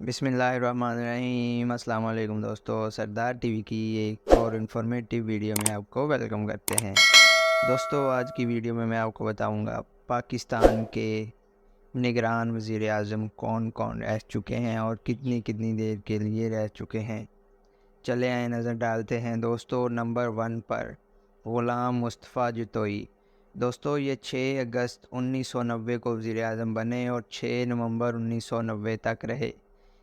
بسم اللہ الرحمن الرحیم۔ السلام علیکم دوستو، سردار ٹی وی کی ایک اور انفارمیٹیو ویڈیو میں آپ کو ویلکم کرتے ہیں۔ دوستو آج کی ویڈیو میں آپ کو بتاؤں گا پاکستان کے نگران وزیر اعظم کون کون رہ چکے ہیں اور کتنی دیر کے لیے رہ چکے ہیں۔ چلے آئیں نظر ڈالتے ہیں۔ دوستو نمبر 1 پر غلام مصطفیٰ جتوئی۔ دوستو یہ 6 اگست 1990 کو وزیر اعظم بنے اور 6 نومبر 1990 تک رہے۔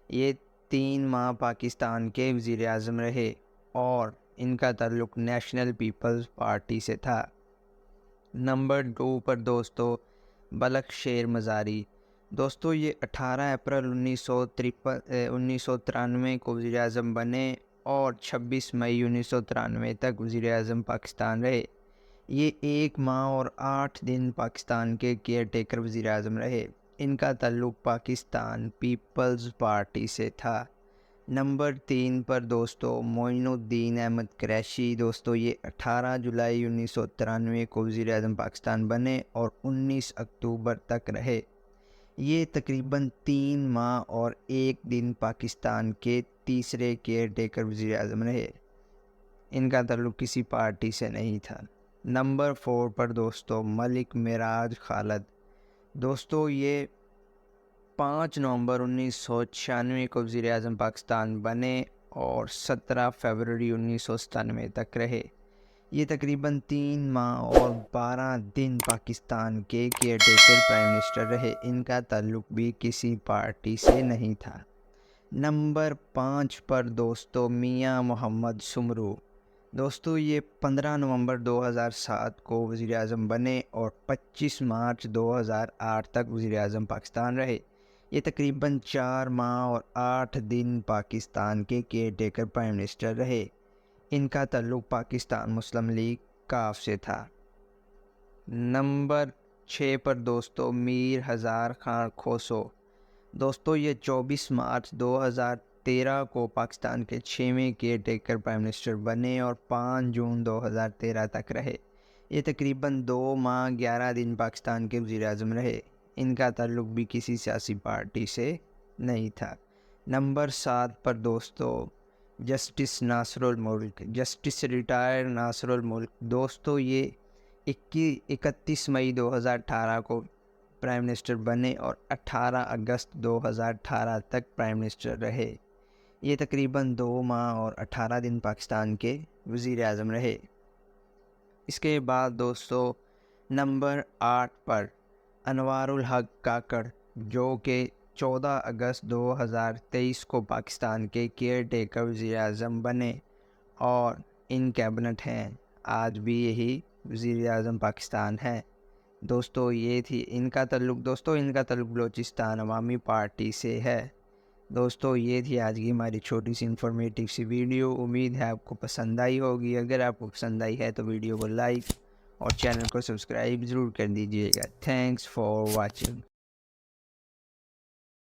یہ 3 ماہ پاکستان کے وزیر اعظم رہے اور ان کا تعلق نیشنل پیپلز پارٹی سے تھا۔ نمبر 2 پر دوستو بلخ شیر مزاری۔ دوستو یہ 18 اپریل 1993 کو وزیر اعظم بنے اور 26 مئی 1993 تک وزیر اعظم پاکستان رہے۔ یہ 1 ماہ اور 8 دن پاکستان کے کیئر ٹیکر وزیر اعظم رہے۔ ان کا تعلق پاکستان پیپلز پارٹی سے تھا۔ نمبر 3 پر دوستو معین الدین احمد قریشی۔ دوستو یہ 18 جولائی 1993 کو وزیر اعظم پاکستان بنے اور 19 اکتوبر تک رہے۔ یہ تقریباً 3 ماہ اور 1 دن پاکستان کے تیسرے کیئر ٹیکر وزیر اعظم رہے۔ ان کا تعلق کسی پارٹی سے نہیں تھا۔ نمبر 4 پر دوستو ملک معراج خالد۔ دوستو یہ 5 نومبر 1996 کو وزیر اعظم پاکستان بنے اور 17 فروری 1997 تک رہے۔ یہ تقریباً 3 ماہ اور 12 دن پاکستان کے کیئر ٹیکر پرائم منسٹر رہے۔ ان کا تعلق بھی کسی پارٹی سے نہیں تھا۔ نمبر 5 پر دوستو میاں محمد سمرو۔ دوستو یہ 15 نومبر 2007 کو وزیر اعظم بنے اور 25 مارچ 2008 تک وزیر اعظم پاکستان رہے۔ یہ تقریباً 4 ماہ اور 8 دن پاکستان کے کیئر ٹیکر پرائم منسٹر رہے۔ ان کا تعلق پاکستان مسلم لیگ کاف سے تھا۔ نمبر 6 پر دوستو میر ہزار خان کھوسو۔ دوستو یہ 24 مارچ 2013 کو پاکستان کے 6ویں کیئر ٹیکر پرائم منسٹر بنے اور 5 جون 2013 تک رہے۔ یہ تقریباً 2 ماہ 11 دن پاکستان کے وزیر اعظم رہے۔ ان کا تعلق بھی کسی سیاسی پارٹی سے نہیں تھا۔ نمبر 7 پر دوستو جسٹس ناصر الملک، جسٹس ریٹائر ناصر الملک۔ دوستو یہ 31 مئی 2018 کو پرائم منسٹر بنے اور 18 اگست 2018 تک پرائم منسٹر رہے۔ یہ تقریباً 2 ماہ اور 18 دن پاکستان کے وزیر اعظم رہے۔ اس کے بعد دوستو نمبر 8 پر انوار الحق کاکڑ، جو کہ 14 اگست 2023 کو پاکستان کے کیئر ٹیکر وزیر اعظم بنے اور ان کیبنٹ ہیں۔ آج بھی یہی وزیر اعظم پاکستان ہے۔ دوستو یہ تھی ان کا تعلق بلوچستان عوامی پارٹی سے ہے۔ دوستو یہ تھی آج کی ہماری چھوٹی سی انفارمیٹیو سی ویڈیو۔ امید ہے آپ کو پسند آئی ہوگی۔ اگر آپ کو پسند آئی ہے تو ویڈیو کو لائک اور چینل کو سبسکرائب ضرور کر دیجیے گا۔ Thanks for watching.